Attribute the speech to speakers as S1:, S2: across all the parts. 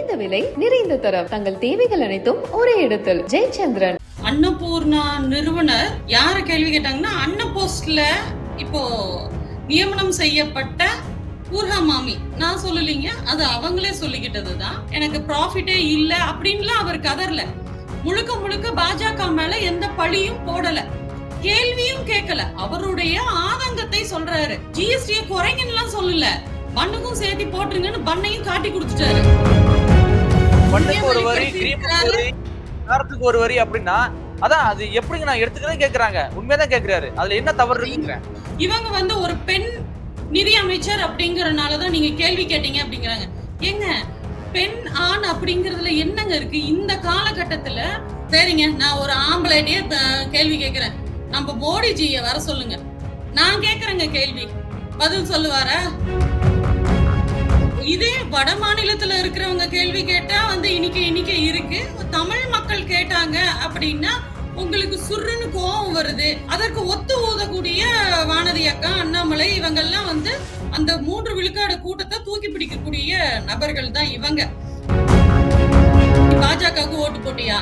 S1: குறைந்த விலை நிறைந்த தரம் தங்கள் தேவைகள் அனைத்தும் ஒரே இடத்தில். ஜெயச்சந்திரன்.
S2: அன்னபூர்ணா நிறுவனர் யார கேள்வி கேட்டாங்கன்னா, அன்னபோஸ்ட்ல இப்போ நியமனம் செய்யப்பட்ட பூர்ஹா மாமி நான் சொல்லலீங்க, அது அவங்களே சொல்லிக்கிட்டதுதான். எனக்கு ப்ராஃபிட்டே இல்ல அப்படின்லாம் அவர் கதறல. முழுக்க முழுக்க பாஜக மேல எந்த பழியும் போடல, கேள்வியும் கேட்கல. அவருடைய ஆதங்கத்தை சொல்றாரு. ஜிஎஸ்டியை குறைங்கன்னு சொல்லல, பண்ணுக்கும் சேர்த்து போட்டுருங்கன்னு பண்ணையும் காட்டி கொடுத்துட்டாரு.
S3: ஒரு வரி அப்படின்னா அதான் அது எப்படிங்க நான் எடுத்துக்கிறேன் கேக்குறாங்க. உண்மையாதான் கேக்குறாரு, அதுல என்ன தவறு இருக்குங்க?
S2: இவங்க ஒரு பெண் நிதி அமைச்சர் அப்படிங்கறதுனாலதான் நீங்க கேள்வி கேட்டீங்க அப்படிங்கிறாங்க. ஏங்க, பெண் ஆண் அப்படிங்கறதுல என்னங்க இருக்கு இந்த காலகட்டத்துல? சரிங்க, நான் ஒரு ஆம்பளைட்டே கேள்வி கேக்குறேன். நம்ம மோடிஜிய வர சொல்லுங்க, நான் கேக்குறேங்க கேள்வி, பதில் சொல்லுவாரா? இதே வட மாநிலத்துல இருக்கிறவங்க கேள்வி கேட்டா இனிக்க இருக்கு. தமிழ் மக்கள் கேட்டாங்க அப்படின்னா உங்களுக்கு சுருன்னு கோபம் வருது. அதற்கு ஒத்து ஊதக்கூடிய வானதி அக்கா, அண்ணாமலை இவங்கெல்லாம் அந்த 3 விழுக்காடு கூட்டத்தை தூக்கி பிடிக்கக்கூடிய நபர்கள் தான் இவங்க. பாஜகவுக்கு ஓட்டு போட்டியா,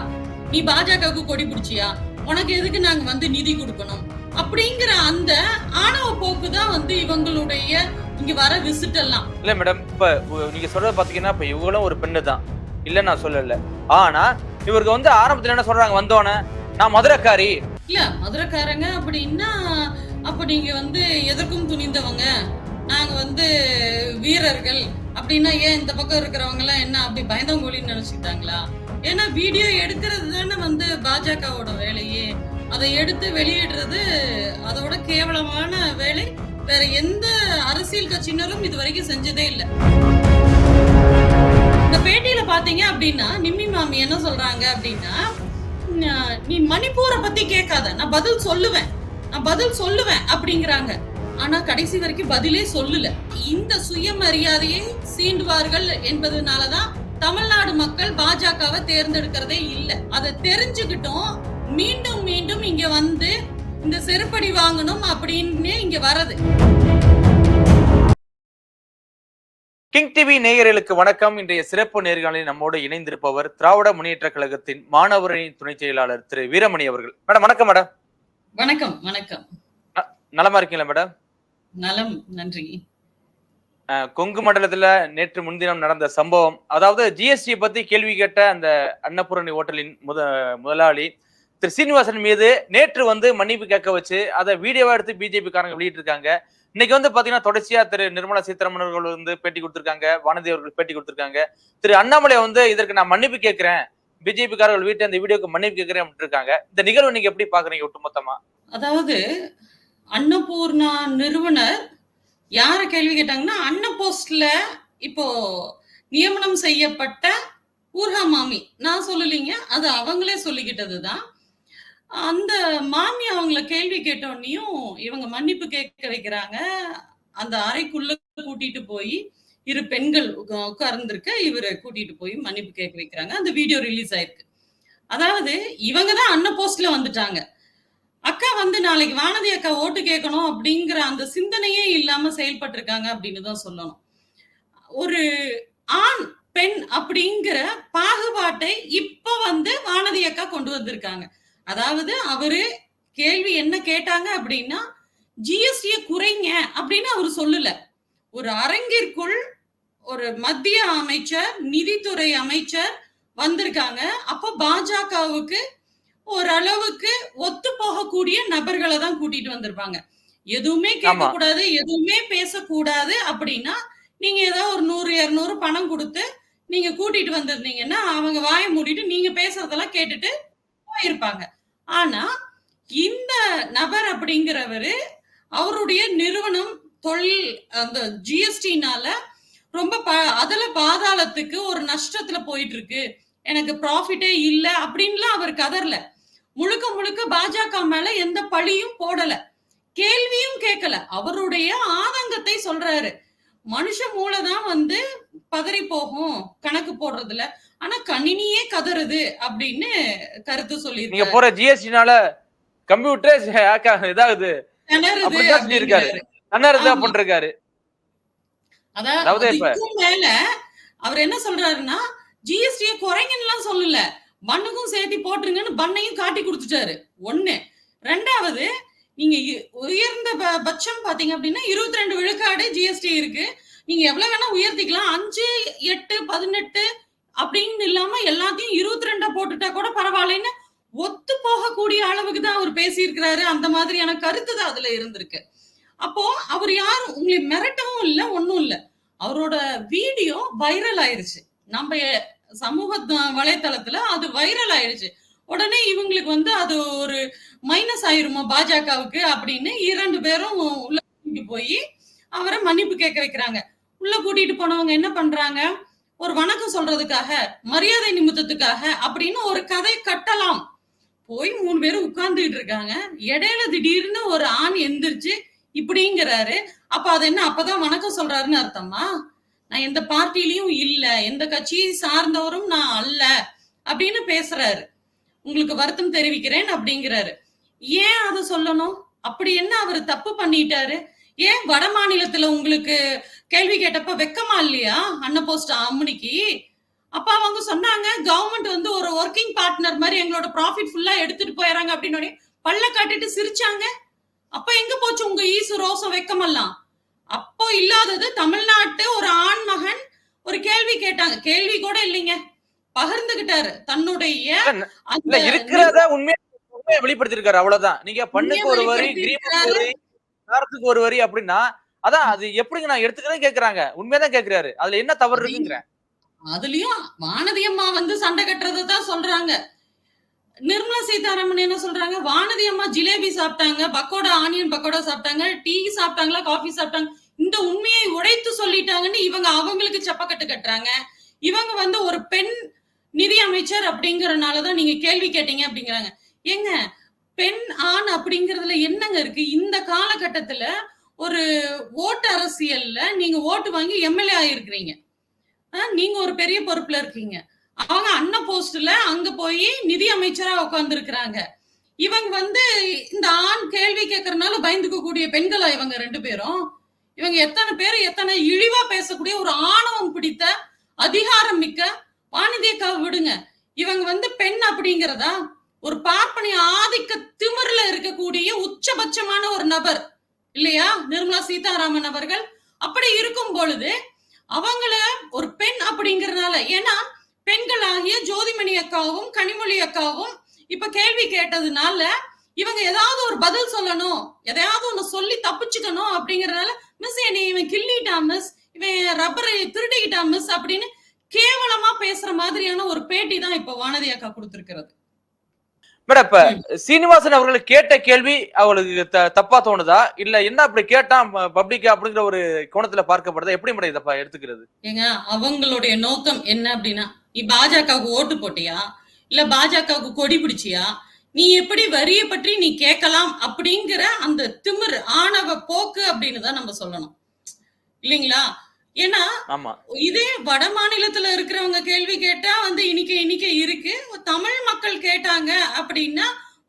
S2: நீ பாஜகவுக்கு கொடி பிடிச்சியா, உனக்கு எதுக்கு நாங்க நிதி கொடுக்கணும் அப்படிங்கிற அந்த ஆணவ போக்கு தான் இவங்களுடைய இங்க வர விசிட் எல்லாம்.
S3: இல்ல மேடம், இப்ப நீங்க சொல்றது பாத்தீங்கன்னா இப்ப இவங்களும் ஒரு பெண்ணு தான், இல்ல நான் சொல்லல. ஆனா இவருக்கு ஆரம்பத்துல என்ன சொல்றாங்க, வந்தோன நான் மதுரைக்காரி.
S2: இல்ல மதுரைக்காரங்க அப்படின்னா அப்ப நீங்க எதற்கும் துணிந்தவங்க, நாங்க வீரர்கள் அப்படின்னா ஏன் இந்த பக்கம் இருக்கிறவங்க எல்லாம் என்ன அப்படி பயந்தவங்கன்னு நினைச்சுட்டாங்களா? ஏன்னா வீடியோ எடுக்கிறது தானே பாஜகவோட வேலையே. அதை எடுத்து வெளியிடுறது அதோட கேவலமான வேலை. வேற எந்த அரசியல் கட்சியினரும் இது வரைக்கும் செஞ்சதே இல்ல. இந்த பேட்டியில பாத்தீங்க அப்படின்னா நிம்மி மாமி என்ன சொல்றாங்க அப்படின்னா, நீ மணிப்பூரை பத்தி கேட்காத, நான் பதில் சொல்லுவேன் அப்படிங்கிறாங்க. ஆனா கடைசி வரைக்கும் பதிலே சொல்லல. இந்த சுயமரியாதையை சீண்டுவார்கள் என்பதனாலதான் தமிழ்நாடு மக்கள் பாஜகவை தேர்ந்தெடுக்கிறதே இல்ல. அதை தெரிஞ்சுக்கிட்டோம் மீண்டும் மீண்டும் இங்க இந்த செருப்படி வாங்கணும் அப்படின்னு இங்க வரது.
S3: கிங் டிவி நேயர்களுக்கு வணக்கம். இன்றைய சிறப்பு நேர்காணலில் நம்மோடு இணைந்திருப்பவர் திராவிட முன்னேற்ற கழகத்தின் மாணவரணி துணை செயலாளர் திரு வீரமணி அவர்கள். மேடம் வணக்கம். மேடம்
S2: வணக்கம். வணக்கம்.
S3: நலமா இருக்கீங்களா மேடம்?
S2: நலம், நன்றி.
S3: கொங்கு மண்டலத்துல நேற்று முன்தினம் நடந்த சம்பவம், அதாவது ஜிஎஸ்டி பத்தி கேள்வி கேட்ட அந்த அன்னபூரணி ஹோட்டலின் முதலாளி திரு சீனிவாசன் மீது நேற்று மன்னிப்பு கேட்க வச்சு அதை வீடியோவா எடுத்து பிஜேபி காரங்க வெளியிட்டு இருக்காங்க. இன்னைக்கு பாத்தீங்கன்னா தொடர்ச்சியா திரு நிர்மலா சீதாராமன் அவர்கள் பேட்டி கொடுத்திருக்காங்க, வானதி அவர்கள் பேட்டி கொடுத்திருக்காங்க. திரு அண்ணாமலை இதற்கு நான் மன்னிப்பு கேட்கிறேன், பிஜேபி காரர்கள் வீட்டு அந்த வீடியோக்கு மன்னிப்பு கேட்கிறேன் அப்படின்னு இருக்காங்க. இந்த நிகழ்வு நீங்க எப்படி பாக்குறீங்க ஒட்டுமொத்தமா?
S2: அதாவது அன்னபூர்ணா நிறுவனர் யார கேள்வி கேட்டாங்கன்னா, அன்னபோஸ்ட்ல இப்போ நியமனம் செய்யப்பட்ட பூர்ஹா மாமி நான் சொல்லலீங்க, அது அவங்களே சொல்லிக்கிட்டதுதான். அந்த மாமி அவங்கள கேள்வி கேட்டோன்னையும் இவங்க மன்னிப்பு கேட்க வைக்கிறாங்க. அந்த அறைக்குள்ள கூட்டிட்டு போய் 2 பெண்கள் உட்கார்ந்துருக்க இவரை கூட்டிட்டு போய் மன்னிப்பு கேட்க வைக்கிறாங்க. அந்த வீடியோ ரிலீஸ் ஆயிருக்கு. அதாவது இவங்க தான் அன்னபோஸ்ட்ல வந்துட்டாங்க. அக்கா நாளைக்கு வானதி அக்கா ஓட்டு கேட்கணும் அப்படிங்கிற அந்த சிந்தனையே இல்லாம செயல்பட்டு இருக்காங்க அப்படின்னு தான் சொல்லணும். ஒரு ஆண் பெண் அப்படிங்கிற பாகுபாட்டை இப்ப வானதி அக்கா கொண்டு வந்திருக்காங்க. அதாவது அவரு கேள்வி என்ன கேட்டாங்க அப்படின்னா, ஜிஎஸ்டிய குறைங்க அப்படின்னு அவரு சொல்லல. ஒரு அரங்கிற்குள் ஒரு மத்திய அமைச்சர், நிதித்துறை அமைச்சர் வந்திருக்காங்க. அப்ப பாஜகவுக்கு ஓரளவுக்கு ஒத்து போகக்கூடிய நபர்களை தான் கூட்டிட்டு வந்திருப்பாங்க. எதுவுமே கேட்க கூடாது, எதுவுமே பேசக்கூடாது அப்படின்னா நீங்க ஏதோ ஒரு 100-200 பணம் கொடுத்து நீங்க கூட்டிட்டு வந்திருந்தீங்கன்னா அவங்க வாயை மூடிட்டு நீங்க பேசுறதெல்லாம் கேட்டுட்டு போயிருப்பாங்க. ஆனா இந்த நபர் அப்படிங்கிறவரு அவருடைய நிறுவனம் தொழில் அந்த ஜிஎஸ்டினால ரொம்ப அதுல பாதாளத்துக்கு ஒரு நஷ்டத்துல போயிட்டு இருக்கு, எனக்கு ப்ராஃபிட்டே இல்ல அப்படின்லாம் அவர் கதறல. முழுக்க முழுக்க பாஜக மேல எந்த பழியும் போடல, கேள்வியும் கேட்கல. அவருடைய ஆதங்கத்தை சொல்றாரு. மனுஷ மூளைதான் பதறி போகும் கணக்கு போடுறதுல, ஆனா கணினியே கதறுது அப்படின்னு கருத்து சொல்லி
S3: நீங்க போற ஜிஎஸ்டினால கம்ப்யூட்டர் இதாகுது
S2: அதாவது மேல அவர் என்ன சொல்றாருன்னா, ஜிஎஸ்டியை குறைங்கன்னு சொல்லல, பண்ணுக்கும் சேர்த்து போட்டுருங்கன்னு பண்ணையும் காட்டி கொடுத்துட்டாரு. ஒண்ணு. ரெண்டாவது, நீங்க உயர்ந்த பட்சம் பாத்தீங்க அப்படின்னா 22 விழுக்காடு ஜிஎஸ்டி இருக்கு. நீங்க எவ்வளவு வேணா உயர்த்திக்கலாம். 5, 8, 18 அப்படின்னு இல்லாம எல்லாத்தையும் 22 போட்டுட்டா கூட பரவாயில்லைன்னு ஒத்து போகக்கூடிய அளவுக்கு தான் அவர் பேசியிருக்கிறாரு. அந்த மாதிரியான கருத்து தான் அதுல இருந்திருக்கு. அப்போ அவர் யாரும் உங்களை மிரட்டவும் இல்லை, ஒன்னும் இல்லை. அவரோட வீடியோ வைரல் ஆயிருச்சு. நம்ம சமூக வலைத்தளத்துல அது வைரல் ஆயிடுச்சு. உடனே இவங்களுக்கு வந்து அது ஒரு மைனஸ் ஆயிருமா பாஜகவுக்கு அப்படின்னு 2 பேரும் உள்ள கூட்டிட்டு போய் அவரை மன்னிப்பு கேட்க வைக்கிறாங்க. உள்ள கூட்டிட்டு போனவங்க என்ன பண்றாங்க, ஒரு வணக்கம் சொல்றதுக்காக, மரியாதை நிமித்தத்துக்காக அப்படின்னு ஒரு கதை கட்டலாம். போய் 3 பேரும் உட்கார்ந்துட்டு இருக்காங்க. இடையில திடீர்னு ஒரு ஆண் எந்திரிச்சு இப்படிங்கிறாரு. அப்ப அது என்ன, அப்பதான் வணக்கம் சொல்றாருன்னு அர்த்தமா? நான் எந்த பார்ட்டிலையும் இல்ல, எந்த கட்சியை சார்ந்தவரும் நான் அல்ல அப்படின்னு பேசுறாரு. உங்களுக்கு வருத்தம் தெரிவிக்கிறேன் அப்படிங்கிறாரு. ஏன் அதை சொல்லணும்? அப்படி என்ன அவர் தப்பு பண்ணிட்டாரு? ஏன் வட மாநிலத்துல உங்களுக்கு கேள்வி கேட்டப்ப வெக்கமா இல்லையா அன்னபோஸ்ட் அம்மனிக்கு? அப்ப அவங்க சொன்னாங்க, கவர்மெண்ட் வந்து ஒரு ஒர்க்கிங் பார்ட்னர் மாதிரி எங்களோட ப்ராஃபிட் ஃபுல்லா எடுத்துட்டு போயிடறாங்க அப்படின்னு பல்ல காட்டிட்டு சிரிச்சாங்க. அப்ப எங்க போச்சு உங்க ஈசு ரோசம் வெக்கமெல்லாம்? அப்போ இல்லாதது தமிழ்நாட்டு ஒரு ஆண் மகன் ஒரு கேள்வி கேட்டாங்க. கேள்வி கூட இல்லைங்க, பகிர்ந்துகிட்டாரு தன்னுடைய
S3: இருக்கிறத உண்மையை வெளிப்படுத்திருக்காரு. அவ்வளவுதான். நீங்க பண்ணுக்கு ஒரு வரி, கிரீமுக்கு ஒரு வரி அப்படின்னா அதான் அது எப்படிங்க நான் எடுத்துக்கிறேன் கேக்குறாங்க. உண்மையதான் கேக்குறாரு. அதுல என்ன தவறு இருக்குங்கிற?
S2: அதுலயும் வானதி அம்மா வந்து சண்டை கட்டுறதான் சொல்றாங்க. நிர்மலா சீதாராமன் என்ன சொல்றாங்க, வானதி அம்மா ஜிலேபி சாப்பிட்டாங்க, பக்கோடா, ஆனியன் பக்கோடா சாப்பிட்டாங்க, டீ சாப்பிட்டாங்களா, காஃபி சாப்பிட்டாங்க, இந்த உண்மையை உடைத்து சொல்லிட்டாங்கன்னு இவங்க அவங்களுக்கு செப்பக்கட்டு கட்டுறாங்க. இவங்க வந்து ஒரு பெண் நிதி அமைச்சர் அப்படிங்கறதுனாலதான் நீங்க கேள்வி கேட்டீங்க அப்படிங்கிறாங்க. ஏங்க, பெண் ஆண் அப்படிங்கறதுல என்னங்க இருக்கு? இந்த காலகட்டத்துல ஒரு ஓட்டு அரசியல்ல நீங்க ஓட்டு வாங்கி எம்எல்ஏ ஆயிருக்கிறீங்க, நீங்க ஒரு பெரிய பொறுப்புல இருக்கீங்க. அவங்க அண்ணா போஸ்ட்ல அங்க போய் நிதி அமைச்சரா உட்கார்ந்து இருக்கிறாங்க. இவங்க வந்து இந்த ஆண் கேள்வி கேட்கறதுனால பயந்துக்க கூடிய பெண்களா இவங்க 2 பேரும்? இவங்க எத்தனை பேர் எத்தனை இழிவா பேசக்கூடிய ஒரு ஆணவம் பிடித்த அதிகாரம் மிக்க வானதியக்காவை விடுங்க. இவங்க வந்து பெண் அப்படிங்கிறதா ஒரு பார்ப்பனிய ஆதிக்க திமிர்ல இருக்கக்கூடிய உச்சபட்சமான ஒரு நபர் இல்லையா நிர்மலா சீதாராமன் அவர்கள்? அப்படி இருக்கும் பொழுது அவங்கள ஒரு பெண் அப்படிங்கறதுனால, ஏன்னா பெண்களாகிய ஜோதிமணி அக்காவும் கனிமொழி அக்காவும் இப்ப கேள்வி கேட்டதுனால இவங்க ஏதாவது ஒரு பதில் சொல்லணும், எதையாவது ஒண்ணு சொல்லி தப்பிச்சுக்கணும் அப்படிங்கறதுனால, மிஸ் என்னை இவன் கிள்ளிட்டான் மிஸ், இவன் ரப்பரை திருடிக்கிட்டான் மிஸ் அப்படின்னு கேவலமா பேசுற மாதிரியான ஒரு பேட்டி தான் இப்ப வானதி அக்கா கொடுத்திருக்கிறது.
S3: மேடம், இப்ப சீனிவாசன் அவர்கள் கேட்ட கேள்வி அவளுக்கு தப்பா தோணுதா, இல்ல என்ன அப்படி கேட்டான் பப்ளிக்கா அப்படிங்கிற ஒரு கோணத்துல பார்க்கப்படுதா? எப்படி மேடம் இதப்பா எடுத்துக்கிறது?
S2: ஏங்க, அவங்களுடைய நோக்கம் என்ன அப்படின்னா, நீ பாஜகவுக்கு ஓட்டு போட்டியா, இல்ல பாஜகவுக்கு கொடி பிடிச்சியா, நீ எப்படி வரிய பற்றி நீ கேட்கலாம் அப்படிங்கிற அந்த திமிர் ஆணவ போக்கு அப்படின்னு தான் நம்ம சொல்லணும் இல்லைங்களா? ஏன்னா இதே வட மாநிலத்துல இருக்கிறவங்க கேள்வி கேட்டா வந்து இன்னைக்கு இருக்கு, தமிழ் மக்கள் கேட்டாங்க அப்படின்னா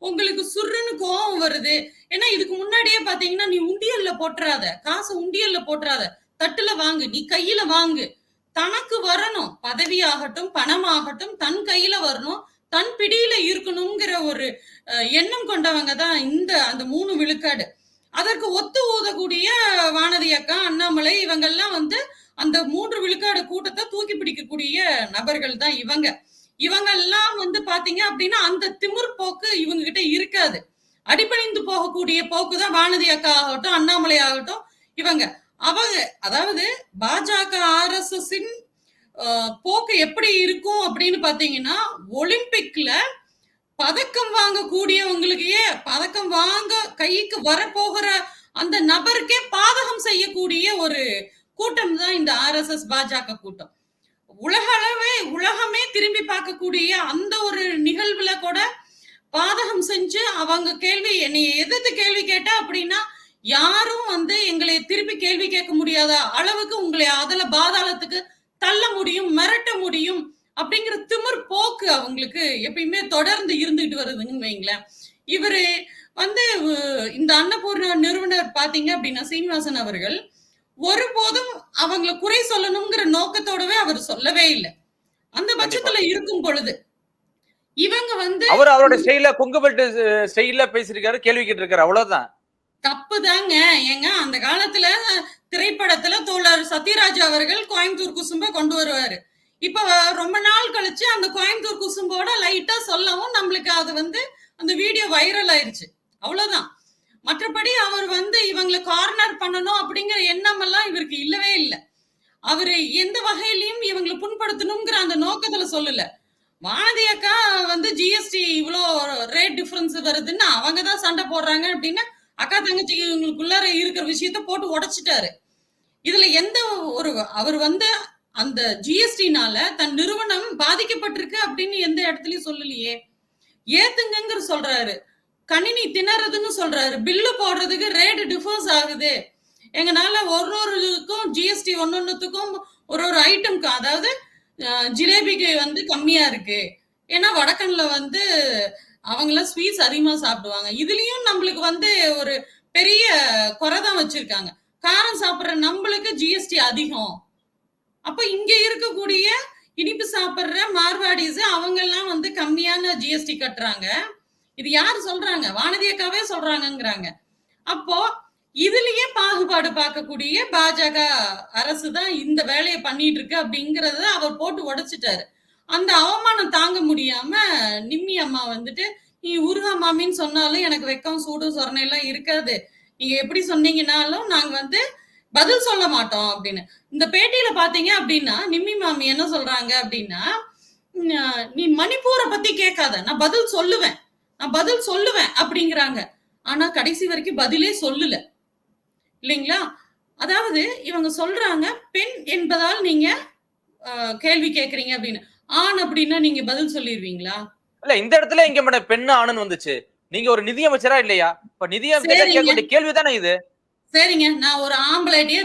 S2: உங்களுக்கு சுருன்னு கோபம் வருது. ஏன்னா இதுக்கு முன்னாடியே பாத்தீங்கன்னா, நீ உண்டியல்ல போட்டுறாத, காசு உண்டியல்ல போட்டுறாத, தட்டுல வாங்கு, நீ கையில வாங்கு, தனக்கு வரணும், பதவியாகட்டும் பணமாகட்டும் தன் கையில வரணும், தன் பிடியில இருக்கணுங்கிற ஒரு எண்ணம் கொண்டவங்க தான் அந்த 3 விழுக்காடு. அதற்கு ஒத்து ஊதக்கூடிய வானதி அக்கா, அண்ணாமலை இவங்கெல்லாம் வந்து அந்த 3 விழுக்காடு கூட்டத்தை தூக்கி பிடிக்கக்கூடிய நபர்கள் தான் இவங்க எல்லாம் வந்து பாத்தீங்க அப்படின்னா அந்த திமிர் போக்கு இவங்க கிட்ட இருக்காது. அடிபணிந்து போகக்கூடிய போக்கு தான் வானதி அக்கா ஆகட்டும் அண்ணாமலை ஆகட்டும். அவங்க அதாவது பாஜக RSS போக்கு எப்படி இருக்கும் அப்படின்னு பாத்தீங்கன்னா, ஒலிம்பிக்ல பதக்கம் வாங்கக்கூடியவங்களுக்கே, பதக்கம் வாங்க கைக்கு வரப்போகிற அந்த நபருக்கே பாதகம் செய்யக்கூடிய ஒரு கூட்டம் தான் இந்த RSS பாஜக கூட்டம். உலகமே திரும்பி பார்க்கக்கூடிய அந்த ஒரு நிகழ்வுல கூட பாதகம் செஞ்சு அவங்க என்னை எதிர்த்து கேள்வி கேட்டா அப்படின்னா, யாரும் வந்து எங்களை திருப்பி கேள்வி கேட்க முடியாத அளவுக்கு உங்களை அதுல பாதாளத்துக்கு தள்ள முடியும், மிரட்ட முடியும் அப்படிங்கிற திமிர் போக்கு அவங்களுக்கு எப்பயுமே தொடர்ந்து இருந்துட்டு வருதுன்னு வைங்களேன். இவரு வந்து இந்த அன்னபூர்ணா நிறுவனர் பாத்தீங்க அப்படின்னா, சீனிவாசன் அவர்கள் ஒருபோதும் அவங்களை குறை சொல்லணுங்கிற நோக்கத்தோடவே அவர் சொல்லவே இல்லை. அந்த பட்சத்துல இருக்கும் பொழுது இவங்க வந்து
S3: அவர் அவரோட ஸ்டைல கொங்கு பெல்ட் ஸ்டைல பேசியிருக்காரு, கேள்வி கேட்டிருக்காரு, அவ்வளவுதான்.
S2: தப்புதாங்க. ஏங்க அந்த காலத்துல திரைப்படத்துல தோழர் சத்யராஜ் அவர்கள் கோயம்புத்தூர் குசும்ப கொண்டு வருவாரு. இப்ப ரொம்ப நாள் கழிச்சு அந்த கோயம்புத்தூர் குசும்போட லைட்டா சொல்லவும் நம்மளுக்கு அது வந்து அந்த வீடியோ வைரல் ஆயிருச்சு. அவ்வளவுதான். மற்றபடி அவர் வந்து இவங்களை கார்னர் பண்ணணும் அப்படிங்கிற எண்ணம் எல்லாம் இவருக்கு இல்லவே இல்லை. அவரு எந்த வகையிலையும் இவங்களை புண்படுத்தணுங்கிற அந்த நோக்கத்துல சொல்லல. வானதி அக்கா வந்து ஜிஎஸ்டி இவ்வளோ ரேட் டிஃபரன்ஸ் வருதுன்னு அவங்கதான் சண்டை போடுறாங்க அப்படின்னு அக்கா தங்கச்சி இவங்களுக்குள்ளார இருக்கிற விஷயத்த போட்டு உடைச்சிட்டாரு. இதுல எந்த ஒரு அவர் வந்து அந்த ஜிஎஸ்டினால தன் நிறுவனம் பாதிக்கப்பட்டிருக்கு அப்படின்னு எந்த இடத்துலயும் சொல்லலையே. ஏத்துங்கிற சொல்றாரு, கணினி திணறதுன்னு சொல்றாரு, பில்லு போடுறதுக்கு ரேட் டிஃபர்ஸ் ஆகுது, எங்கனால ஒருக்கும் ஜிஎஸ்டி ஒன்னொன்னுத்துக்கும் ஒரு ஐட்டம்க்கு, அதாவது ஜிலேபிக்கு வந்து கம்மியா இருக்கு, ஏன்னா வடக்கன்ல வந்து அவங்கள ஸ்வீட்ஸ் அதிகமா சாப்பிடுவாங்க. இதுலயும் நம்மளுக்கு வந்து ஒரு பெரிய குறைதான் வச்சிருக்காங்க. காரம் சாப்பிடுற நம்மளுக்கு ஜிஎஸ்டி அதிகம். அப்ப இங்க இருக்கக்கூடிய இனிப்பு சாப்பிடுற மார்வாடிஸ் அவங்க எல்லாம் வந்து கம்மியான ஜிஎஸ்டி கட்டுறாங்க. இது யாரு சொல்றாங்க? வானதி அக்காவே சொல்றாங்கங்கிறாங்க. அப்போ இதுலயே பாகுபாடு பார்க்கக்கூடிய பாஜக அரசு தான் இந்த வேலையை பண்ணிட்டு இருக்கு அப்படிங்கறத அவர் போட்டு உடைச்சிட்டாரு. அந்த அவமானம் தாங்க முடியாம நிம்மி அம்மா வந்துட்டு, நீ ஊர்கா மாமின்னு சொன்னாலும் எனக்கு வெக்கம் சூடு சொரணை எல்லாம் இருக்காது, நீங்க எப்படி சொன்னீங்கன்னாலும் நாங்க வந்து பதில் சொல்ல மாட்டோம் அப்படின்னு. இந்த பேட்டியில பாத்தீங்க அப்படின்னா நிம்மி மாமி என்ன சொல்றாங்க அப்படின்னா, நீ மணிப்பூரை பத்தி கேட்காத, நான் பதில் சொல்லுவேன் அப்படிங்கிறாங்க. ஆனா கடைசி வரைக்கும் பதிலே சொல்லல இல்லைங்களா? அதாவது இவங்க சொல்றாங்க பெண் என்பதால் நீங்க கேள்வி கேக்குறீங்க அப்படின்னு. ஆண் அப்படின்னா நீங்க பதில் சொல்லிடுவீங்களா?
S3: இல்ல, இந்த இடத்துல எங்க மேடம் பெண்ணு ஆணுன்னு வந்துச்சு? நீங்க ஒரு நிதியமைச்சரா இல்லையா? இப்ப நிதியமைச்சர் கேட்கக்கூடிய கேள்விதானே இது.
S2: சரிங்க, நான் ஒரு ஆம்பளைட்டியே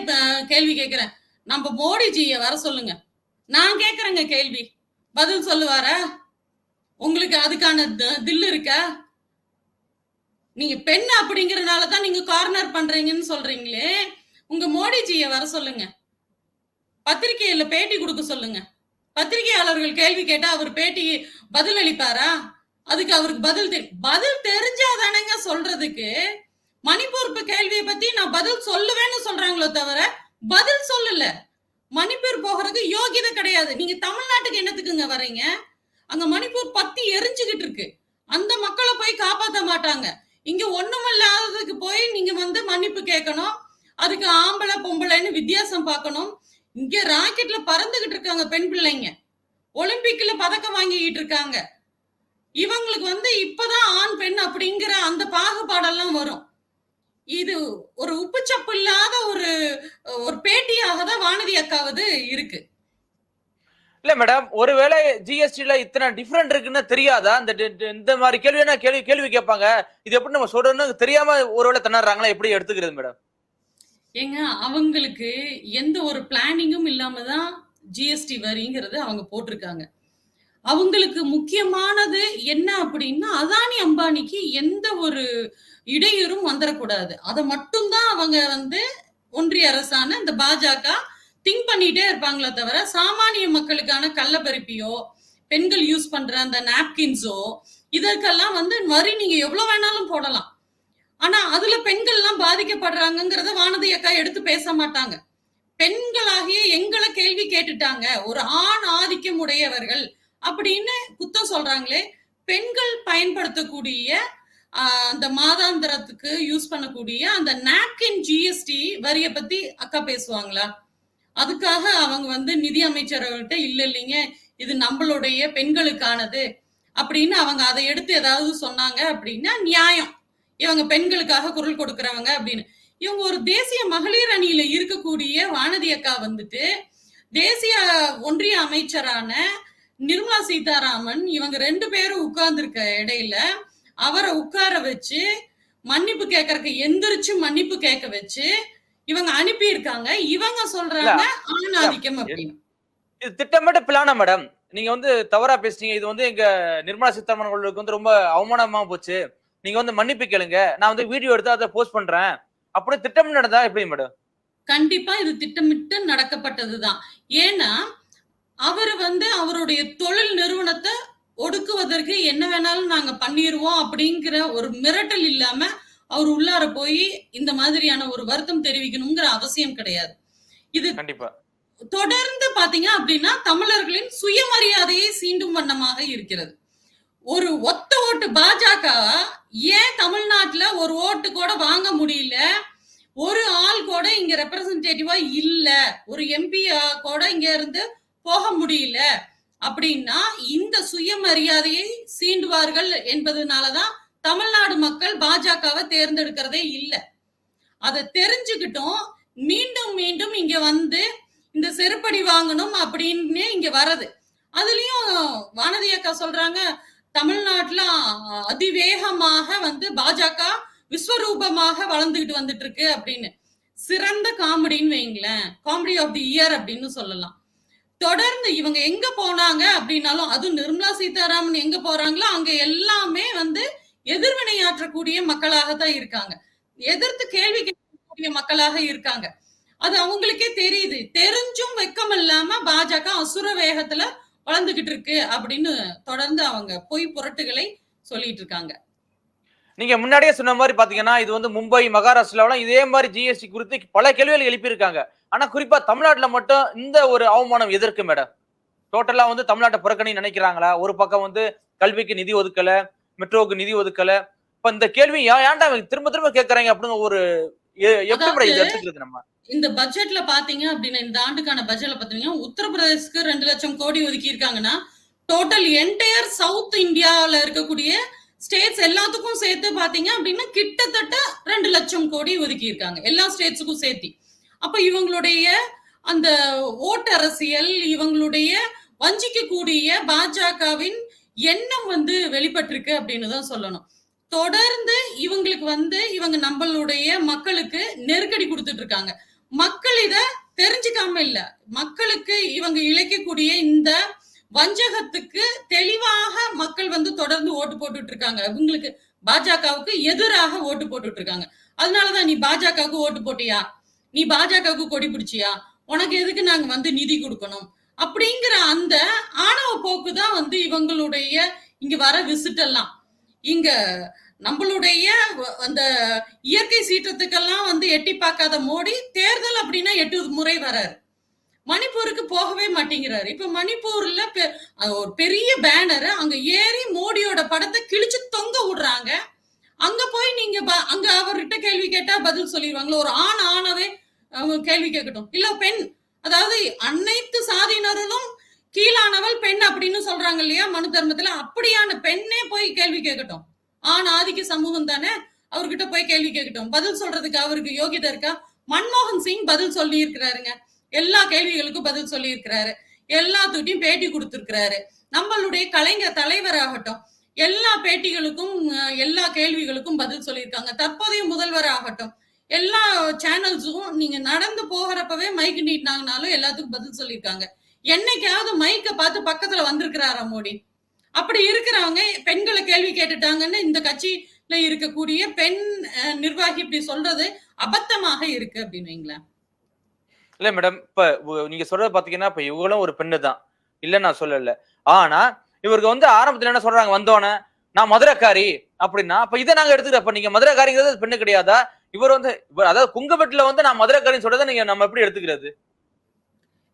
S2: கேள்வி கேட்கிறேன். நம்ம மோடிஜியை வர சொல்லுங்க, நான் கேக்குறேங்க கேள்வி, பதில் சொல்லுவாரா? உங்களுக்கு அதுக்கான தில்லு இருக்கா? நீங்க பெண் அப்படிங்கறதுனாலதான் நீங்க கார்னர் பண்றீங்கன்னு சொல்றீங்களே, உங்க மோடிஜியை வர சொல்லுங்க, பத்திரிகையில பேட்டி கொடுக்க சொல்லுங்க. பத்திரிகையாளர்கள் கேள்வி கேட்டா அவர் பேட்டி பதில் அளிப்பாரா? அதுக்கு அவருக்கு பதில் தெரிஞ்சாதானங்க சொல்றதுக்கு. மணிப்பூர் கேள்வியை பத்தி நான் பதில் சொல்லுவேன்னு சொல்றாங்களோ தவிர பதில் சொல்லல. மணிப்பூர் போகிறதுக்கு யோகியதை கிடையாது. நீங்க தமிழ்நாட்டுக்கு என்னத்துக்குங்க வர்றீங்க? அங்க மணிப்பூர் பத்தி எரிஞ்சுகிட்டு இருக்கு. அந்த மக்களை போய் காப்பாற்ற மாட்டாங்க. இங்க ஒண்ணுமில்லாததுக்கு போய் நீங்க வந்து மன்னிப்பு கேட்கணும். அதுக்கு ஆம்பளை பொம்பளைன்னு வித்தியாசம் பார்க்கணும். இங்க ராக்கெட்ல பறந்துகிட்டு இருக்காங்க பெண் பிள்ளைங்க, ஒலிம்பிக்ல பதக்கம் வாங்கிட்டு இருக்காங்க. இவங்களுக்கு வந்து இப்பதான் ஆண் பெண் அப்படிங்கிற அந்த பாகுபாடெல்லாம் வரும். இது ஒரு உப்புச்சப்பு இல்லாத ஒரு பேட்டியாக தான் வானதி அக்காவது இருக்கு.
S3: இல்ல மேடம், ஒருவேளை ஜிஎஸ்டில இத்தனை டிஃபரெண்ட் இருக்குன்னு தெரியாதா? இந்த மாதிரி கேள்வி கேட்பாங்க. இது எப்படி நம்ம சொல்றோம்னு தெரியாம ஒருவேளை திணறாங்களா? எப்படி எடுத்துக்கிறது மேடம்?
S2: ஏங்க, அவங்களுக்கு எந்த ஒரு பிளானிங்கும் இல்லாம தான் ஜிஎஸ்டி வரிங்கிறது அவங்க போட்டிருக்காங்க. அவங்களுக்கு முக்கியமானது என்ன அப்படின்னா, அதானி அம்பானிக்கு எந்த ஒரு இடையூறும் வந்துடக்கூடாது. அதை மட்டும்தான் அவங்க வந்து ஒன்றிய அரசான இந்த பாஜக திங்க் பண்ணிட்டே இருப்பாங்களே தவிர, சாமானிய மக்களுக்கான கள்ளப்பருப்பியோ பெண்கள் யூஸ் பண்ற அந்த நாப்கின்ஸோ இதற்கெல்லாம் வந்து வரி நீங்க எவ்வளவு வேணாலும் போடலாம். ஆனா அதுல பெண்கள் எல்லாம் பாதிக்கப்படுறாங்கிறத வானதி அக்கா எடுத்து பேச மாட்டாங்க. பெண்களாகிய எங்களை கேள்வி கேட்டுட்டாங்க, ஒரு ஆண் ஆதிக்கம் உடையவர்கள் அப்படின்னு குத்தம் சொல்றாங்களே. பெண்கள் பயன்படுத்தக்கூடிய அந்த மாதாந்திரத்துக்கு யூஸ் பண்ணக்கூடிய அந்த நாப்கின் ஜிஎஸ்டி வரிய பத்தி அக்கா பேசுவாங்களா? அதுக்காக அவங்க வந்து நிதி அமைச்சர்கிட்ட இல்லைங்க இது நம்மளுடைய பெண்களுக்கானது அப்படின்னு அவங்க அதை எடுத்து ஏதாவது சொன்னாங்க அப்படின்னா நியாயம், இவங்க பெண்களுக்காக குரல் கொடுக்கறவங்க அப்படின்னு. இவங்க ஒரு தேசிய மகளிர் அணியில இருக்கக்கூடிய வானதி அக்கா வந்துட்டு தேசிய ஒன்றிய அமைச்சரான நிர்மலா சீதாராமன் இவங்க 2 பேரும் உட்கார்ந்து இருக்க இடையில அவரை உட்கார வச்சு மன்னிப்பு கேட்கறதுக்கு எந்திரிச்சு மன்னிப்பு கேட்க வச்சு இவங்க அனுப்பி இருக்காங்க. இவங்க சொல்றாங்க ஆணாதிக்கம் அப்படின்னு.
S3: இது திட்டமிட்ட பிளானா மேடம்? நீங்க வந்து தவறா பேசுறீங்க. இது வந்து எங்க நிர்மலா சீதாராமன் அவர்களுக்கு வந்து ரொம்ப அவமானமா போச்சு, நீங்க வந்து மன்னிப்பு கேளுங்க, நான் வந்து வீடியோ எடுத்து அதை போஸ்ட் பண்றேன் அப்படி திட்டம் நடந்தா எப்படி மேடம்?
S2: கண்டிப்பா இது திட்டமிட்டு நடக்கப்பட்டதுதான். ஏன்னா அவர் வந்து அவருடைய தொழில் நிறுவனத்தை ஒடுக்குவதற்கு என்ன வேணாலும் நாங்க பண்ணிடுவோம் அப்படிங்கிற ஒரு மிரட்டல் இல்லாம அவர் உள்ளார போய் இந்த மாதிரியான ஒரு வருத்தம் தெரிவிக்கணுங்கிற அவசியம் கிடையாது. இது
S3: கண்டிப்பா
S2: தொடர்ந்து பாத்தீங்க அப்படின்னா தமிழர்களின் சுயமரியாதையை சீண்டும் வண்ணமாக இருக்கிறது. ஒரு ஒத்த ஓட்டு பாஜக ஏன் தமிழ்நாட்டுல ஒரு ஓட்டு கூட வாங்க முடியல, ஒரு ஆள் கூட இங்க ரெப்ரசன்டேட்டிவா இல்ல, ஒரு எம்பி கூட இங்க இருந்து போக முடியல அப்படின்னா இந்த சுயமரியாதையை சீண்டுவார்கள் என்பதனாலதான் தமிழ்நாடு மக்கள் பாஜகவை தேர்ந்தெடுக்கிறதே இல்லை. அதை தெரிஞ்சுக்கிட்டோம் மீண்டும் மீண்டும் இங்க வந்து இந்த செருப்படி வாங்கணும் அப்படின்னு இங்க வரது. அதுலயும் வானதி அக்கா சொல்றாங்க தமிழ்நாட்டுல அதிவேகமாக வந்து பாஜக விஸ்வரூபமாக வளர்ந்துகிட்டு வந்துட்டு இருக்கு அப்படின்னு. சிறந்த காமெடின்னு வைங்களேன், காமெடி ஆஃப் தி இயர் அப்படின்னு சொல்லலாம். தொடர்ந்து இவங்க எங்க போனாங்க அப்படின்னாலும், அதுவும் நிர்மலா சீதாராமன் எங்க போறாங்களோ அங்க எல்லாமே வந்து எதிர்வினையாற்றக்கூடிய மக்களாகத்தான் இருக்காங்க, எதிர்த்து கேள்வி கேட்கக்கூடிய மக்களாக இருக்காங்க. அது அவங்களுக்கே தெரியுது. தெரிஞ்சும் வெக்கம் இல்லாம பாஜக அசுர வேகத்துல வளர்ந்துகிட்டு இருக்கு அப்படின்னு தொடர்ந்து அவங்க பொய் புரட்டுகளை சொல்லிட்டு இருக்காங்க.
S3: நீங்க முன்னாடியே சொன்ன மாதிரி பாத்தீங்கன்னா இது வந்து மும்பை, மகாராஷ்டிராவில இதே மாதிரி ஜிஎஸ்டி குறித்து பல கேள்விகள் எழுப்பியிருக்காங்க. ஆனா குறிப்பா தமிழ்நாட்டுல மட்டும் இந்த ஒரு அவமானம் எதற்கு மேடம்? டோட்டலா வந்து தமிழ்நாட்டை புறக்கணி நினைக்கிறாங்களா? ஒரு பக்கம் வந்து கல்விக்கு நிதி ஒதுக்கல, மெட்ரோவுக்கு நிதி ஒதுக்கல. இப்ப இந்த கேள்வி ஏன்டா திரும்ப திரும்ப கேட்கறாங்க அப்படின்னு ஒரு எப்படி இதை எடுத்துக்கிறது நம்ம?
S2: இந்த பட்ஜெட்ல பாத்தீங்க அப்படின்னா, இந்த ஆண்டுக்கான பட்ஜெட்ல பாத்தீங்கன்னா உத்தரப்பிரதேசக்கு 2 லட்சம் கோடி ஒதுக்கி இருக்காங்கன்னா, டோட்டல் என்டையர் சவுத் இந்தியாவில இருக்கக்கூடிய ஸ்டேட்ஸ் எல்லாத்துக்கும் சேர்த்து பாத்தீங்க அப்படின்னா கிட்டத்தட்ட 2 லட்சம் கோடி ஒதுக்கி இருக்காங்க, எல்லா ஸ்டேட்ஸுக்கும் சேர்த்து. அப்ப இவங்களுடைய அந்த ஓட்டு அரசியல், இவங்களுடைய வஞ்சிக்கக்கூடிய பாஜகவின் எண்ணம் வந்து வெளிப்பட்டிருக்கு அப்படின்னு தான் சொல்லணும். தொடர்ந்து இவங்களுக்கு வந்து இவங்க நம்மளுடைய மக்களுக்கு நெருக்கடி கொடுத்துட்டு இருக்காங்க. மக்கள் இத தெரிஞ்சுக்காம இல்ல, மக்களுக்கு இவங்க இழைக்கக்கூடிய இந்த வஞ்சகத்துக்கு தெளிவாக மக்கள் வந்து தொடர்ந்து ஓட்டு போட்டுட்டு இருக்காங்க. இவங்களுக்கு பாஜகவுக்கு எதிராக ஓட்டு போட்டுட்டு இருக்காங்க. அதனாலதான் நீ பாஜகவுக்கு ஓட்டு போட்டியா, நீ பாஜகவுக்கு கொடி பிடிச்சியா, உனக்கு எதுக்கு நாங்க வந்து நிதி கொடுக்கணும் அப்படிங்கிற அந்த ஆணவ போக்கு தான் வந்து இவங்களுடைய இங்க வர விசிட் எல்லாம். இங்க நம்மளுடைய அந்த இயற்கை சீற்றத்துக்கெல்லாம் வந்து எட்டி பார்க்காத மோடி தேர்தல் அப்படின்னா 8 முறை வராரு, மணிப்பூருக்கு போகவே மாட்டேங்கிறாரு. இப்ப மணிப்பூர்ல ஒரு பெரிய பேனர் அங்க ஏறி மோடியோட படத்தை கிழிச்சு தொங்க விடுறாங்க. அங்க போய் நீங்க அங்க அவர்கிட்ட கேள்வி கேட்டா பதில் சொல்லிடுவாங்களா? ஒரு ஆணவே கேள்வி கேட்கட்டும், இல்ல பெண், அதாவது அனைத்து சாதியினரும் கீழானவள் பெண் அப்படின்னு சொல்றாங்க இல்லையா மனு தர்மத்துல, அப்படியான பெண்ணே போய் கேள்வி கேட்கட்டும். ஆதிக்க சமூகம் தானே, அவர்கிட்ட போய் கேள்வி கேட்கட்டும். பதில் சொல்றதுக்கு அவருக்கு யோகிதை இருக்கா? மன்மோகன் சிங் பதில் சொல்லி இருக்கிறாருங்க, எல்லா கேள்விகளுக்கும் பதில் சொல்லி இருக்கிறாரு, எல்லாத்துட்டையும் பேட்டி கொடுத்திருக்கிறாரு. நம்மளுடைய கலைஞர் தலைவராகட்டும் எல்லா பேட்டிகளுக்கும் எல்லா கேள்விகளுக்கும் பதில் சொல்லியிருக்காங்க. தற்போதைய முதல்வர் ஆகட்டும் எல்லா சேனல்ஸும் நீங்க நடந்து போகிறப்பவே மைக் நீட்டினாங்கனாலும் எல்லாத்துக்கும் பதில் சொல்லியிருக்காங்க. என்னைக்காவது மைக்க பார்த்து பக்கத்துல வந்திருக்கிறாரா மோடி? அப்படி இருக்கிறவங்க பெண்களை கேள்வி கேட்டுட்டாங்கன்னு இந்த கட்சியில இருக்கக்கூடிய பெண் நிர்வாகி இப்படி சொல்றது அபத்தமாக இருக்கு அப்படின்னு வைங்களேன்.
S3: இல்ல மேடம், இப்ப நீங்க சொல்றது பாத்தீங்கன்னா இப்ப இவங்களும் ஒரு பெண்ணு தான், இல்ல நான் சொல்லல. ஆனா இவருக்கு வந்து ஆரம்பத்துல என்ன சொல்றாங்க, வந்தோன்னே நான் மதுரைக்காரி அப்படின்னா, அப்ப இதை நாங்க எடுத்துக்கிறோம். அப்ப நீங்க மதுரைக்காரிங்கிறது பெண்ணு கிடையாதா? இவர் வந்து அதாவது குங்கபெட்ல வந்து நான் மதுரைக்காரின்னு சொல்றதை நீங்க நம்ம எப்படி எடுத்துக்கிறது?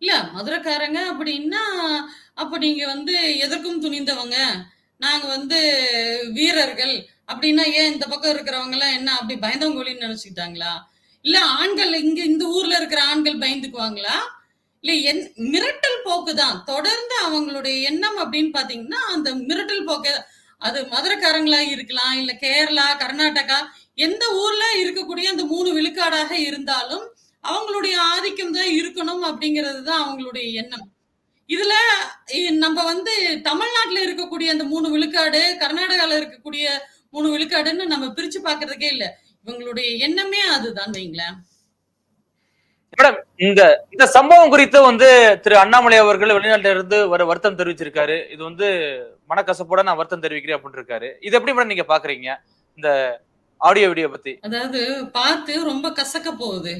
S2: இல்ல மதுரைக்காரங்க அப்படின்னா அப்ப நீங்க வந்து எதற்கும் துணிந்தவங்க, நாங்க வந்து வீரர்கள் அப்படின்னா ஏன் இந்த பக்கம் இருக்கிறவங்க எல்லாம் என்ன அப்படி பயந்தவங்கன்னு நினைச்சுக்கிட்டாங்களா? இல்ல ஆண்கள் இங்க இந்த ஊர்ல இருக்கிற ஆண்கள் பயந்துக்குவாங்களா? இல்ல மிரட்டல் போக்குதான் தொடர்ந்து அவங்களுடைய எண்ணம் அப்படின்னு பாத்தீங்கன்னா அந்த மிரட்டல் போக்கு. அது மதுரைக்காரங்களா இருக்கலாம், இல்ல கேரளா, கர்நாடகா, எந்த ஊர்ல இருக்கக்கூடிய அந்த 3 விழுக்காடாக இருந்தாலும் அவங்களுடைய ஆதிக்கம் தான் இருக்கணும் அப்படிங்கிறது தான் அவங்களுடைய எண்ணம். இதுல நம்ம வந்து தமிழ்நாட்டுல இருக்கக்கூடிய அந்த 3 விழுக்காடு, கர்நாடகால இருக்கக்கூடிய 3 விழுக்காடுன்னு நம்ம பிரிச்சு பாக்குறதுக்கே இல்ல. இவங்களுடைய எண்ணமே அதுதான் வைங்களேன்.
S3: மேடம், இந்த சம்பவம் குறித்து வந்து திரு அண்ணாமலை அவர்கள் வெளிநாட்டில இருந்து வருத்தம் தெரிவிச்சிருக்காரு. இது வந்து மனக்கசப்போட நான் வருத்தம் தெரிவிக்கிறேன் அப்படின்னு இருக்காரு. இது எப்படி மேடம் நீங்க பாக்குறீங்க இந்த ஆடியோ வீடியோ பத்தி?
S2: அதாவது பார்த்து ரொம்ப கசக்க போகுது.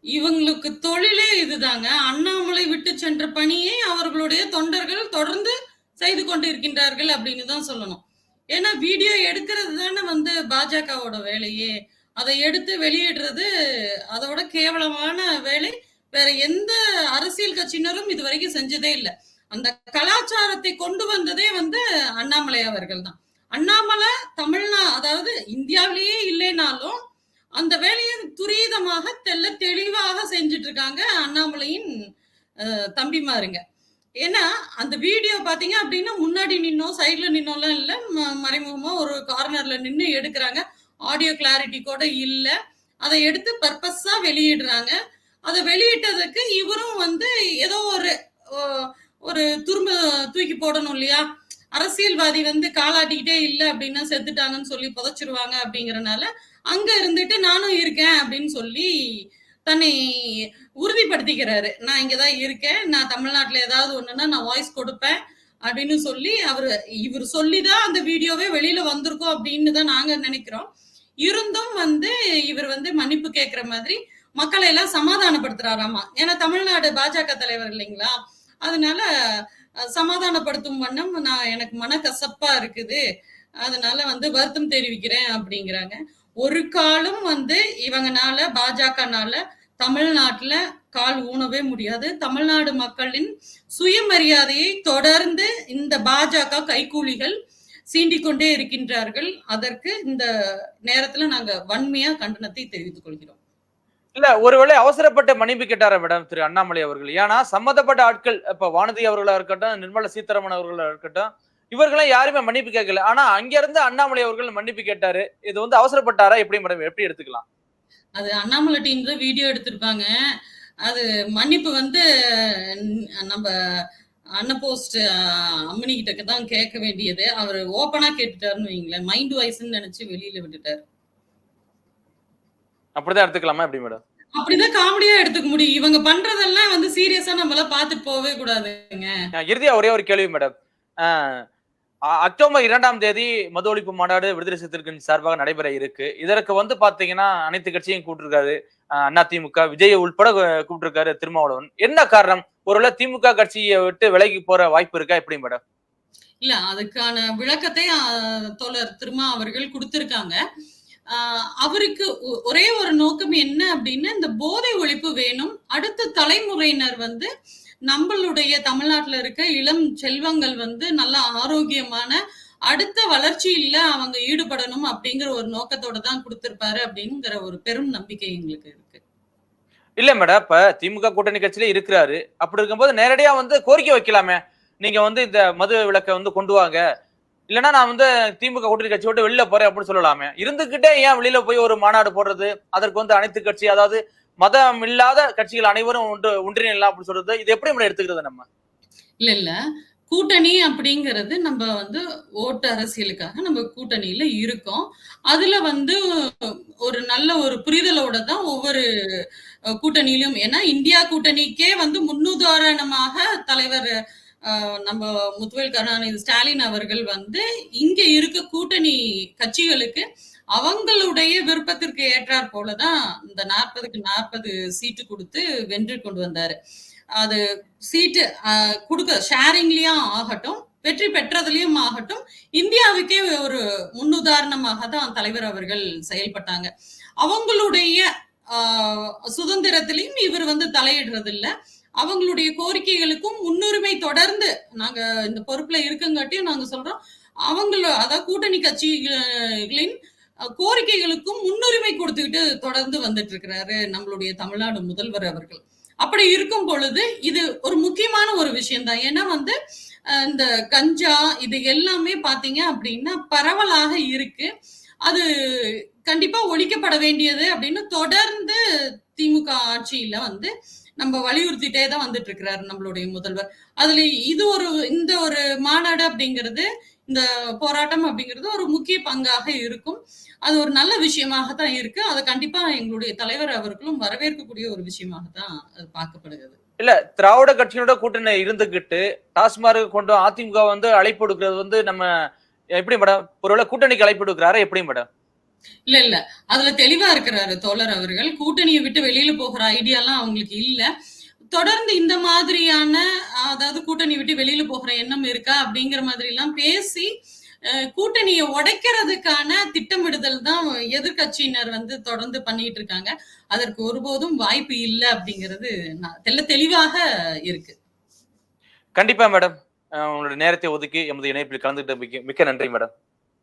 S2: இவங்களுக்கு தொழிலே இதுதாங்க. அண்ணாமலை விட்டு சென்ற பணியை அவர்களுடைய தொண்டர்கள் தொடர்ந்து செய்து கொண்டிருக்கின்றார்கள் அப்படின்னு தான் சொல்லணும். ஏன்னா வீடியோ எடுக்கிறது தானே வந்து பாஜகவோட வேலையே. அதை எடுத்து வெளியிடுறது அதோட கேவலமான வேலை வேற எந்த அரசியல் கட்சியினரும் இதுவரைக்கும் செஞ்சதே இல்லை. அந்த கலாச்சாரத்தை கொண்டு வந்ததே வந்து அண்ணாமலை அவர்கள் தான். அண்ணாமலை அதாவது இந்தியாவிலேயே இல்லைனாலும் அந்த வேலையை துரிதமாக தெளிவாக செஞ்சுட்டு இருக்காங்க அண்ணாமலையின் தம்பிமாருங்க. ஏன்னா அந்த வீடியோ பாத்தீங்க அப்படின்னா முன்னாடி நின்னோம் சைட்ல நின்னோம்லாம் இல்ல, மறைமுகமா ஒரு கார்னர்ல நின்று எடுக்கிறாங்க. ஆடியோ கிளாரிட்டி கூட இல்ல. அதை எடுத்து பர்பஸா வெளியிடுறாங்க. அதை வெளியிட்டதுக்கு இவரும் வந்து ஏதோ ஒரு துரும்ப தூக்கி போடணும் இல்லையா? அரசியல்வாதி வந்து காலாட்டிக்கிட்டே இல்லை அப்படின்னா செத்துட்டாங்கன்னு சொல்லி புதைச்சிருவாங்க அப்படிங்கறனால அங்க இருந்துட்டு நானும் இருக்கேன் அப்படின்னு சொல்லி தன்னை உறுதிப்படுத்திக்கிறாரு. நான் இங்கதான் இருக்கேன், நான் தமிழ்நாட்டுல ஏதாவது ஒண்ணுன்னா நான் வாய்ஸ் கொடுப்பேன் அப்படின்னு சொல்லி இவர் சொல்லிதான் அந்த வீடியோவே வெளியில வந்திருக்கோம் அப்படின்னு தான் நாங்க நினைக்கிறோம். இருந்தும் வந்து இவர் வந்து மன்னிப்பு கேட்கிற மாதிரி மக்களை எல்லாம் சமாதானப்படுத்துறாராமா. ஏன்னா தமிழ்நாடு பாஜக தலைவர் இல்லைங்களா, அதனால சமாதானப்படுத்தும் வண்ணம் எனக்கு மனக்கசப்பா இருக்குது, அதனால வந்து வருத்தம் தெரிவிக்கிறேன் அப்படிங்கிறாங்க. ஒரு காலம் வந்து இவங்கனால பாஜகனால தமிழ்நாட்டுல கால் ஊனவே முடியாது. தமிழ்நாடு மக்களின் சுயமரியாதையை தொடர்ந்து இந்த பாஜக கைக்கூலிகள் சீண்டிக்கொண்டே இருக்கின்றார்கள். அதற்கு இந்த நேரத்துல நாங்க வன்மையா கண்டனத்தை தெரிவித்துக் கொள்கிறோம்.
S3: இல்ல, ஒருவேளை அவசரப்பட்ட மன்னிப்பு கேட்டாரா மேடம் திரு அண்ணாமலை அவர்கள்? ஏன்னா சம்பந்தப்பட்ட ஆட்கள் இப்ப வானதி அவர்களா இருக்கட்டும், நிர்மலா சீதாராமன் அவர்களா இருக்கட்டும், இவர்களும் யாருமே மன்னிப்பு கேட்கல. ஆனா அங்க இருந்து அண்ணாமலை அவர்கள் மன்னிப்பு கேட்டாரு. இது வந்து அவசரப்பட்டாரா எப்படி மேடம், எப்படி எடுத்துக்கலாம்?
S2: அது அண்ணாமலை டீம் தான் வீடியோ எடுத்திருப்பாங்க. அது மன்னிப்பு வந்து நம்ம அன்னபோஸ்ட் அம்மனி கிட்ட தான் கேட்க வேண்டியது. அவர் ஓப்பனா கேட்டுட்டாருன்னு வைங்களேன், மைண்ட் வாய்ஸ்ன்னு நினைச்சு வெளியில விட்டுட்டாரு.
S3: அப்படிதான் எடுத்துக்கலாமா எப்படி மேடம்?
S2: அப்படிதான் காமெடியா எடுத்துக்க முடியும். இவங்க பண்றதெல்லாம் வந்து சீரியஸா நம்மள பார்த்துட்டு போவே கூடாதுங்க.
S3: இறுதியா ஒரே ஒரு கேள்வி மேடம். அக்டோபர் 2ஆம் தேதி மது ஒழிப்பு மாநாடு விடுதலை சிறுத்தைகளின் சார்பாக நடைபெற இருக்கு. இதற்கு வந்து பாத்தீங்கன்னா அனைத்து கட்சியும் கூப்பிட்டிருக்காரு. அதிமுக, விஜய் உள்பட கூப்பிட்டிருக்காரு திருமாவளவன். என்ன காரணம்? ஒருவேளை திமுக கட்சியை விட்டு விலகி போற வாய்ப்பு இருக்கா எப்படி மேடம்?
S2: இல்ல, அதுக்கான விளக்கத்தை தோழர் திருமா அவர்கள் கொடுத்திருக்காங்க. அவருக்கு ஒரே ஒரு நோக்கம் என்ன அப்படின்னா, இந்த போதை ஒழிப்பு வேணும், அடுத்த தலைமுறையினர் வந்து நம்மளுடைய தமிழ்நாட்டுல இருக்க இளம் செல்வங்கள் வந்து நல்ல ஆரோக்கியமான அடுத்த வளர்ச்சியில அவங்க ஈடுபடணும் அப்படிங்கிற ஒரு நோக்கத்தோட தான் கொடுத்திருப்பாரு அப்படிங்கிற ஒரு பெரும் நம்பிக்கை எங்களுக்கு இருக்கு.
S3: இல்ல மேடம், இப்ப திமுக கூட்டணி கட்சியில இருக்கிறாரு. அப்படி இருக்கும்போது நேரடியா வந்து கோரிக்கை வைக்கலாமே, நீங்க வந்து இந்த மது விலக்கை வந்து கொண்டு வாங்க, இல்லைன்னா நான் வந்து திமுக கூட்டணி கட்சி விட்டு வெளியில போறேன் அப்படின்னு சொல்லலாமே. இருந்துகிட்டே ஏன் வெளியில போய் ஒரு மாநாடு போடுறது, அதற்கு வந்து அனைத்து கட்சி, அதாவது மதம் இல்லாத கட்சிகள் அனைவரும் ஒன்றிணையலாம் அப்படின்னு சொல்றது, இது எப்படி நம்ம எடுத்துக்கிறது? நம்ம
S2: இல்ல கூட்டணி அப்படிங்கிறது நம்ம வந்து ஓட்டு அரசியலுக்காக நம்ம கூட்டணியில இருக்கோம். அதுல வந்து ஒரு நல்ல ஒரு புரிதலோட தான் ஒவ்வொரு கூட்டணியிலும், ஏன்னா இந்தியா கூட்டணிக்கே வந்து முன்னுதாரணமாக தலைவர் நம்ம முத்துவேல் கருணாநிதி ஸ்டாலின் அவர்கள் வந்து இங்க இருக்க கூட்டணி கட்சிகளுக்கு அவங்களுடைய விருப்பத்திற்கு ஏற்றாற் போலதான் இந்த 40க்கு 40 சீட்டு கொடுத்து வென்று கொண்டு வந்தாரு. அது சீட்டு கொடுக்க ஷேரிங்லயும் ஆகட்டும், வெற்றி பெற்றதுலயும் ஆகட்டும், இந்தியாவுக்கே ஒரு முன்னுதாரணமாக தான் தலைவர் அவர்கள் செயல்பட்டாங்க. அவங்களுடைய சுதந்திரத்திலையும் இவர் வந்து தலையிடுறது இல்ல. அவங்களுடைய கோரிக்கைகளுக்கும் முன்னுரிமை தொடர்ந்து நாங்க இந்த பொறுப்புல இருக்கங்காட்டியும் நாங்க சொல்றோம், அதாவது கூட்டணி கட்சிகளின் கோரிக்கைகளுக்கும் முன்னுரிமை கொடுத்துக்கிட்டு தொடர்ந்து வந்துட்டு இருக்கிறாரு நம்மளுடைய தமிழ்நாடு முதல்வர் அவர்கள். அப்படி இருக்கும் பொழுது இது ஒரு முக்கியமான ஒரு விஷயம் தான். ஏன்னா வந்து இந்த கஞ்சா இது எல்லாமே பாத்தீங்க அப்படின்னா பரவலாக இருக்கு. அது கண்டிப்பா ஒழிக்கப்பட வேண்டியது அப்படின்னு தொடர்ந்து திமுக ஆட்சியில வந்து நம்ம வலியுறுத்திட்டே தான் வந்துட்டு இருக்கிறாரு நம்மளுடைய முதல்வர். அதுல இந்த ஒரு மாநாடு அப்படிங்கிறது, இந்த போராட்டம் அப்படிங்கிறது ஒரு முக்கிய பங்காக இருக்கும். அது ஒரு நல்ல விஷயமாக தான் இருக்கு. அதை கண்டிப்பா எங்களுடைய தலைவர் அவர்களும் வரவேற்கக்கூடிய ஒரு விஷயமாக தான் அது பார்க்கப்படுகிறது.
S3: இல்ல, திராவிட கட்சியோட கூட்டணி இருந்துகிட்டு டாஸ்மார்க் கொண்டு அதிமுக வந்து அழைப்பு கொடுக்கிறது வந்து நம்ம எப்படி மேடம்? ஒருவேளை கூட்டணிக்கு அழைப்பு கொடுக்கிறாரா எப்படி மேடம்?
S2: இல்ல அதுல தெளிவா இருக்கிறாரு தோழர் அவர்கள். கூட்டணியை விட்டு வெளியில போகிற ஐடியாலாம் அவங்களுக்கு இல்ல. தொடர்ந்து இந்த மாதிரியான அதாவது கூட்டணி விட்டு வெளியில போகிற எண்ணம் இருக்கா அப்படிங்கிற மாதிரி எல்லாம் பேசி கூட்டணியை உடைக்கிறதுக்கான திட்டமிடுதல் தான் எதிர்கட்சியினர் வந்து தொடர்ந்து பண்ணிட்டு இருக்காங்க. அதற்கு ஒருபோதும் வாய்ப்பு இல்லை அப்படிங்கிறது தெளிவாக இருக்கு.
S3: கண்டிப்பா மேடம். உங்களுடைய நேரத்தை ஒதுக்கி எமது இணைப்பில் கலந்துகிட்ட மிக்க நன்றி மேடம்.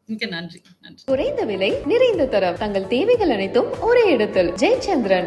S2: மிக்க நன்றி.
S1: குறைந்த விலை நிறைந்த தரம் தங்கள் தேவைகள் அனைத்தும் ஒரே இடத்தில் ஜெயச்சந்திரன்.